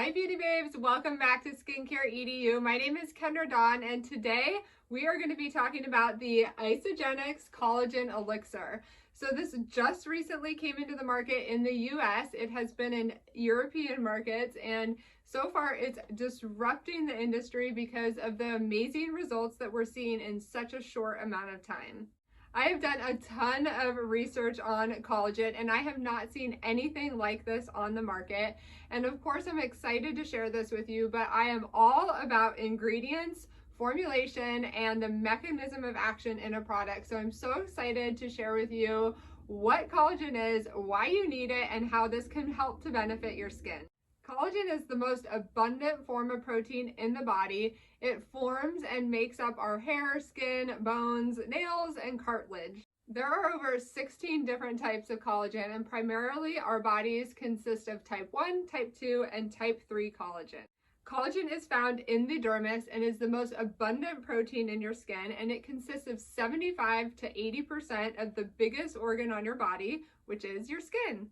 Hi beauty babes, welcome back to Skincare EDU. My name is Kendra Dawn and today we are going to be talking about the Isagenix Collagen Elixir. So this just recently came into the market in the US. It has been in European markets and so far it's disrupting the industry because of the amazing results that we're seeing in such a short amount of time. I have done a ton of research on collagen and I have not seen anything like this on the market. And of course, I'm excited to share this with you, but I am all about ingredients, formulation, and the mechanism of action in a product. So I'm so excited to share with you what collagen is, why you need it, and how this can help to benefit your skin. Collagen is the most abundant form of protein in the body. It forms and makes up our hair, skin, bones, nails, and cartilage. There are over 16 different types of collagen, and primarily our bodies consist of type 1, type 2, and type 3 collagen. Collagen is found in the dermis and is the most abundant protein in your skin, and it consists of 75 to 80% of the biggest organ on your body, which is your skin.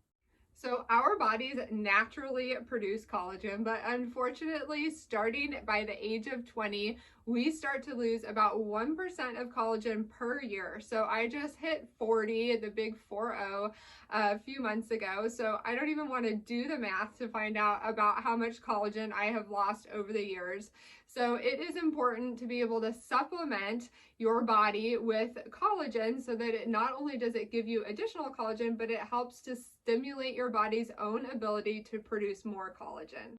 So our bodies naturally produce collagen, but unfortunately, starting by the age of 20, we start to lose about 1% of collagen per year. So I just hit 40, the big 40, a few months ago. So I don't even want to do the math to find out about how much collagen I have lost over the years. So it is important to be able to supplement your body with collagen so that it not only does it give you additional collagen, but it helps to stimulate your body's own ability to produce more collagen.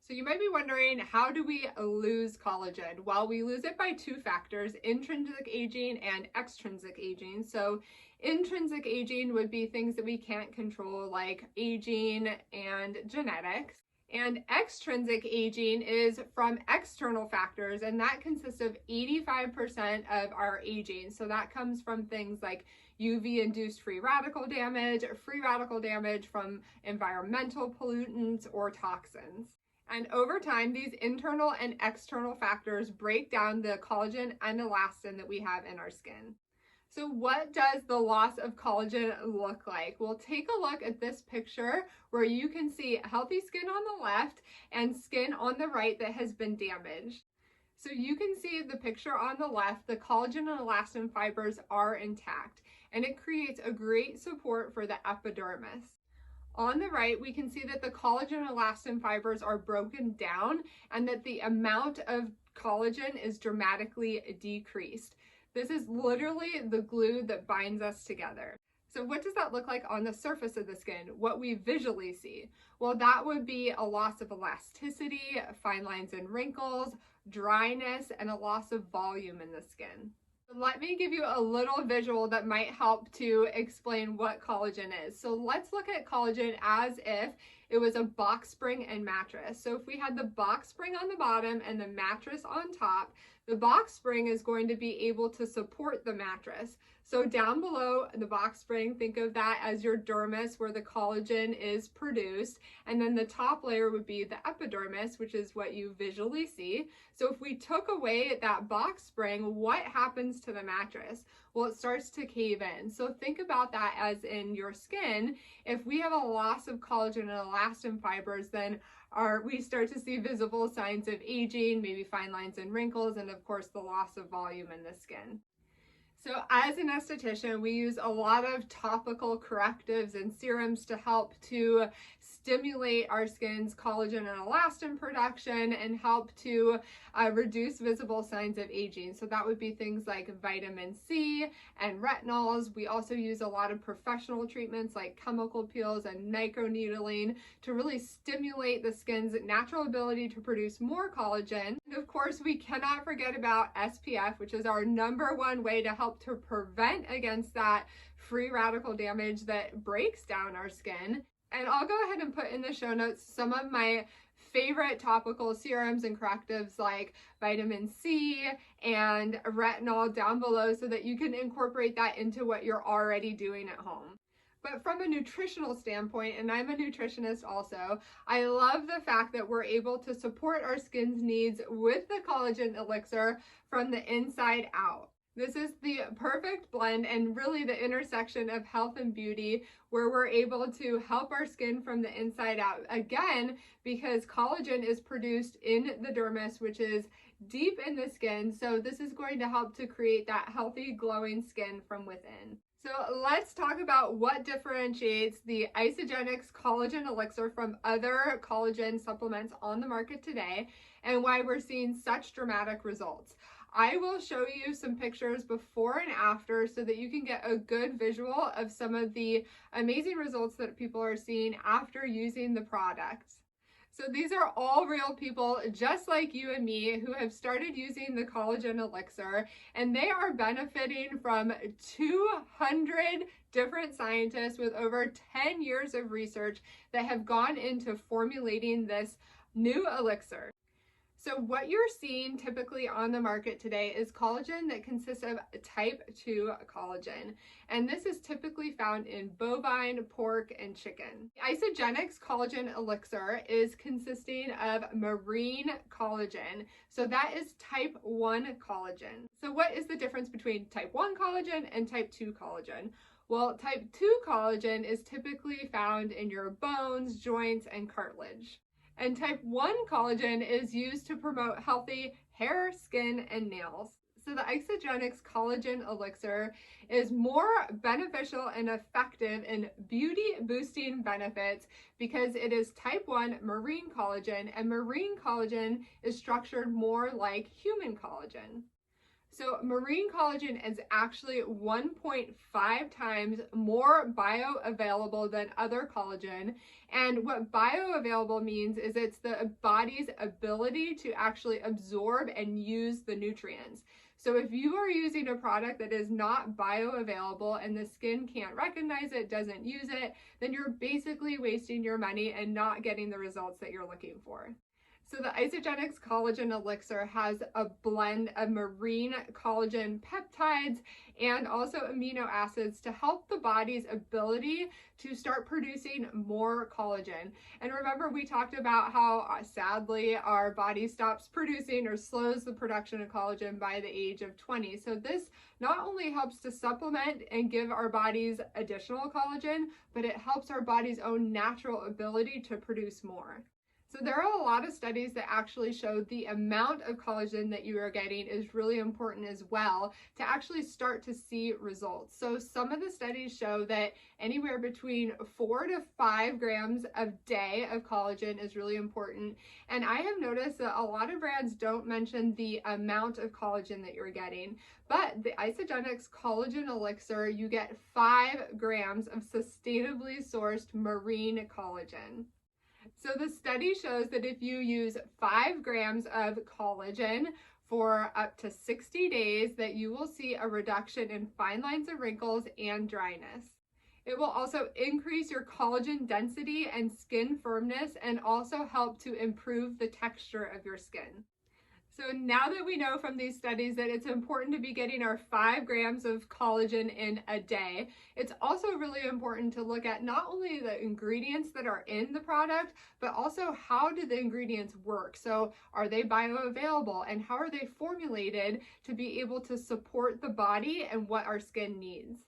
So you might be wondering, how do we lose collagen? Well, we lose it by two factors, intrinsic aging and extrinsic aging. So intrinsic aging would be things that we can't control, like aging and genetics. And extrinsic aging is from external factors, and that consists of 85% of our aging. So that comes from things like UV-induced free radical damage from environmental pollutants or toxins. And over time, these internal and external factors break down the collagen and elastin that we have in our skin. So what does the loss of collagen look like? Well, take a look at this picture where you can see healthy skin on the left and skin on the right that has been damaged. So you can see the picture on the left, the collagen and elastin fibers are intact, and it creates a great support for the epidermis. On the right, we can see that the collagen and elastin fibers are broken down and that the amount of collagen is dramatically decreased. This is literally the glue that binds us together. So what does that look like on the surface of the skin? What we visually see? Well, that would be a loss of elasticity, fine lines and wrinkles, dryness, and a loss of volume in the skin. Let me give you a little visual that might help to explain what collagen is. So let's look at collagen as if it was a box spring and mattress. So if we had the box spring on the bottom and the mattress on top, the box spring is going to be able to support the mattress. So down below the box spring, think of that as your dermis where the collagen is produced. And then the top layer would be the epidermis, which is what you visually see. So if we took away that box spring, what happens to the mattress? Well, it starts to cave in. So think about that as in your skin. If we have a loss of collagen and elastin fibers, then we start to see visible signs of aging, maybe fine lines and wrinkles, and of course the loss of volume in the skin. So as an esthetician, we use a lot of topical correctives and serums to help to stimulate our skin's collagen and elastin production and help to reduce visible signs of aging. So that would be things like vitamin C and retinols. We also use a lot of professional treatments like chemical peels and microneedling to really stimulate the skin's natural ability to produce more collagen. And of course, we cannot forget about SPF, which is our #1 way to help to prevent against that free radical damage that breaks down our skin. And I'll go ahead and put in the show notes some of my favorite topical serums and correctives like vitamin C and retinol down below so that you can incorporate that into what you're already doing at home. But from a nutritional standpoint, and I'm a nutritionist also, I love the fact that we're able to support our skin's needs with the collagen elixir from the inside out. This is the perfect blend and really the intersection of health and beauty, where we're able to help our skin from the inside out. Again, because collagen is produced in the dermis, which is deep in the skin. So this is going to help to create that healthy, glowing skin from within. So let's talk about what differentiates the Isagenix Collagen Elixir from other collagen supplements on the market today, and why we're seeing such dramatic results. I will show you some pictures before and after so that you can get a good visual of some of the amazing results that people are seeing after using the products. So these are all real people just like you and me who have started using the collagen elixir, and they are benefiting from 200 different scientists with over 10 years of research that have gone into formulating this new elixir. So what you're seeing typically on the market today is collagen that consists of type 2 collagen. And this is typically found in bovine, pork, and chicken. Isagenix Collagen Elixir is consisting of marine collagen. So that is type 1 collagen. So what is the difference between type 1 collagen and type 2 collagen? Well, type 2 collagen is typically found in your bones, joints, and cartilage. And type 1 collagen is used to promote healthy hair, skin, and nails. So the Isagenix Collagen Elixir is more beneficial and effective in beauty boosting benefits because it is type 1 marine collagen, and marine collagen is structured more like human collagen. So marine collagen is actually 1.5 times more bioavailable than other collagen. And what bioavailable means is it's the body's ability to actually absorb and use the nutrients. So if you are using a product that is not bioavailable and the skin can't recognize it, doesn't use it, then you're basically wasting your money and not getting the results that you're looking for. So the Isagenix Collagen Elixir has a blend of marine collagen peptides and also amino acids to help the body's ability to start producing more collagen. And remember, we talked about how sadly our body stops producing or slows the production of collagen by the age of 20. So this not only helps to supplement and give our bodies additional collagen, but it helps our body's own natural ability to produce more. So there are a lot of studies that actually show the amount of collagen that you are getting is really important as well to actually start to see results. So some of the studies show that anywhere between 4 to 5 grams a day of collagen is really important. And I have noticed that a lot of brands don't mention the amount of collagen that you're getting. But the Isagenix Collagen Elixir, you get 5 grams of sustainably sourced marine collagen. So the study shows that if you use 5 grams of collagen for up to 60 days, that you will see a reduction in fine lines and wrinkles and dryness. It will also increase your collagen density and skin firmness, and also help to improve the texture of your skin. So now that we know from these studies that it's important to be getting our 5 grams of collagen in a day, it's also really important to look at not only the ingredients that are in the product, but also how do the ingredients work? So are they bioavailable, and how are they formulated to be able to support the body and what our skin needs?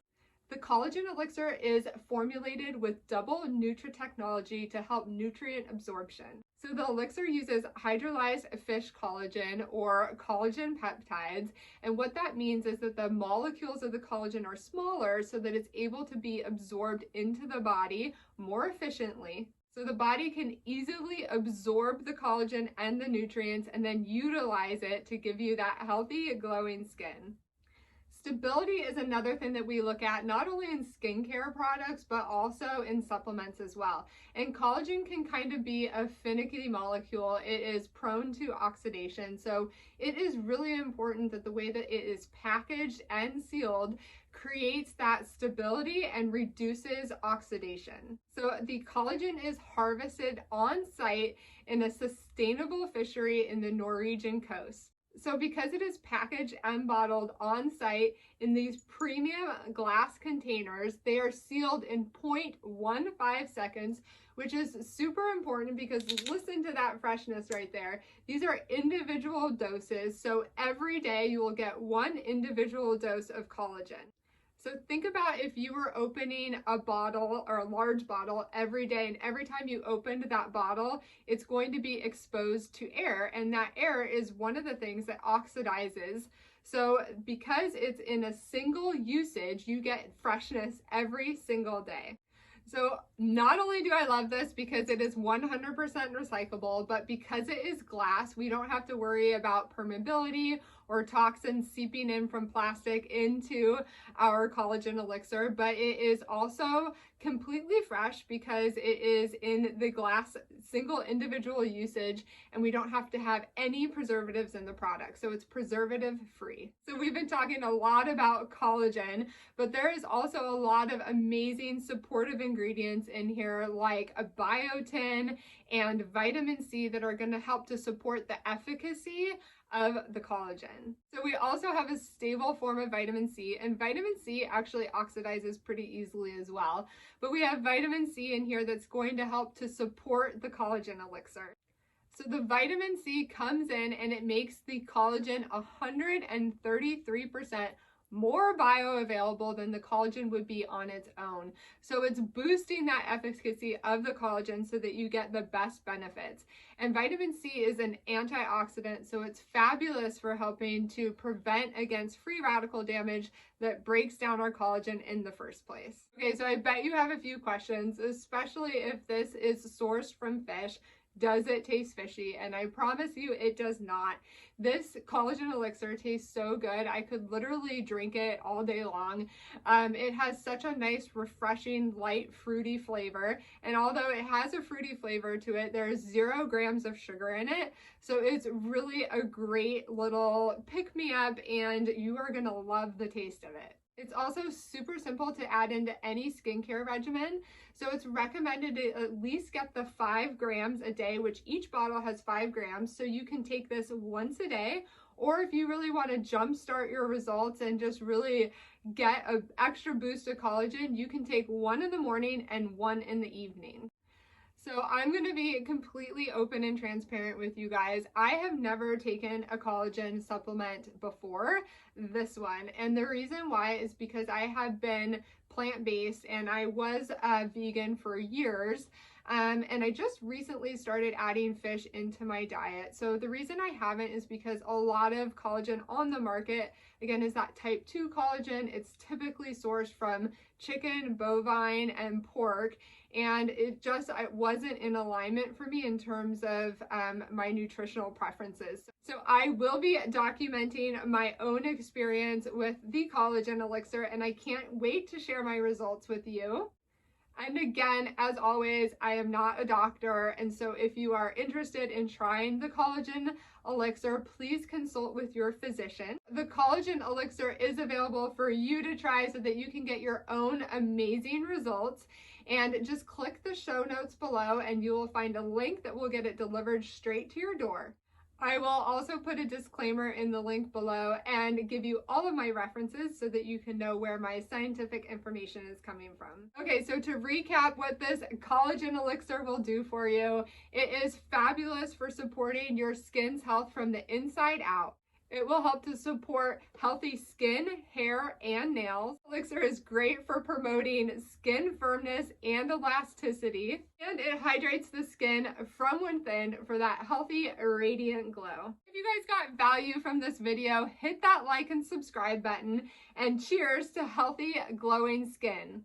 The collagen elixir is formulated with double Nutri-technology to help nutrient absorption. So the elixir uses hydrolyzed fish collagen or collagen peptides, and what that means is that the molecules of the collagen are smaller so that it's able to be absorbed into the body more efficiently. So the body can easily absorb the collagen and the nutrients and then utilize it to give you that healthy, glowing skin. Stability is another thing that we look at, not only in skincare products, but also in supplements as well. And collagen can kind of be a finicky molecule. It is prone to oxidation. So it is really important that the way that it is packaged and sealed creates that stability and reduces oxidation. So the collagen is harvested on site in a sustainable fishery in the Norwegian coast. So because it is packaged and bottled on site in these premium glass containers, they are sealed in 0.15 seconds, which is super important because listen to that freshness right there. These are individual doses, so every day you will get one individual dose of collagen. So think about if you were opening a bottle or a large bottle every day, and every time you opened that bottle, it's going to be exposed to air, and that air is one of the things that oxidizes. So because it's in a single usage, you get freshness every single day. So not only do I love this because it is 100% recyclable, but because it is glass, we don't have to worry about permeability or toxins seeping in from plastic into our collagen elixir, but it is also completely fresh because it is in the glass single individual usage, and we don't have to have any preservatives in the product. So it's preservative free. So we've been talking a lot about collagen, but there is also a lot of amazing supportive ingredients in here like a biotin and vitamin C that are going to help to support the efficacy of the collagen. So we also have a stable form of vitamin C, and vitamin C actually oxidizes pretty easily as well. But we have vitamin C in here that's going to help to support the collagen elixir. So the vitamin C comes in and it makes the collagen 133% more bioavailable than the collagen would be on its own. So it's boosting that efficacy of the collagen so that you get the best benefits. And vitamin C is an antioxidant, so it's fabulous for helping to prevent against free radical damage that breaks down our collagen in the first place. Okay, so I bet you have a few questions, especially if this is sourced from fish. Does it taste fishy? And I promise you it does not. This collagen elixir tastes so good. I could literally drink it all day long. It has such a nice, refreshing, light, fruity flavor. And although it has a fruity flavor to it, there's 0 grams of sugar in it. So it's really a great little pick-me-up, and you are gonna love the taste of it. It's also super simple to add into any skincare regimen. So it's recommended to at least get the 5 grams a day, which each bottle has 5 grams. So you can take this once a day, or if you really want to jumpstart your results and just really get an extra boost of collagen, you can take 1 in the morning and 1 in the evening. So I'm going to be completely open and transparent with you guys. I have never taken a collagen supplement before this one. And the reason why is because I have been plant-based and I was vegan for years. And I just recently started adding fish into my diet. So the reason I haven't is because a lot of collagen on the market, again, is that type 2 collagen. It's typically sourced from chicken, bovine, and pork. And it wasn't in alignment for me in terms of my nutritional preferences. So I will be documenting my own experience with the collagen elixir, and I can't wait to share my results with you. And again, as always, I am not a doctor, and so if you are interested in trying the collagen elixir, please consult with your physician. The collagen elixir is available for you to try so that you can get your own amazing results. And just click the show notes below and you will find a link that will get it delivered straight to your door. I will also put a disclaimer in the link below and give you all of my references so that you can know where my scientific information is coming from. Okay, so to recap what this collagen elixir will do for you, it is fabulous for supporting your skin's health from the inside out. It will help to support healthy skin, hair, and nails. Elixir is great for promoting skin firmness and elasticity, and it hydrates the skin from within for that healthy, radiant glow. If you guys got value from this video, hit that like and subscribe button, and cheers to healthy, glowing skin.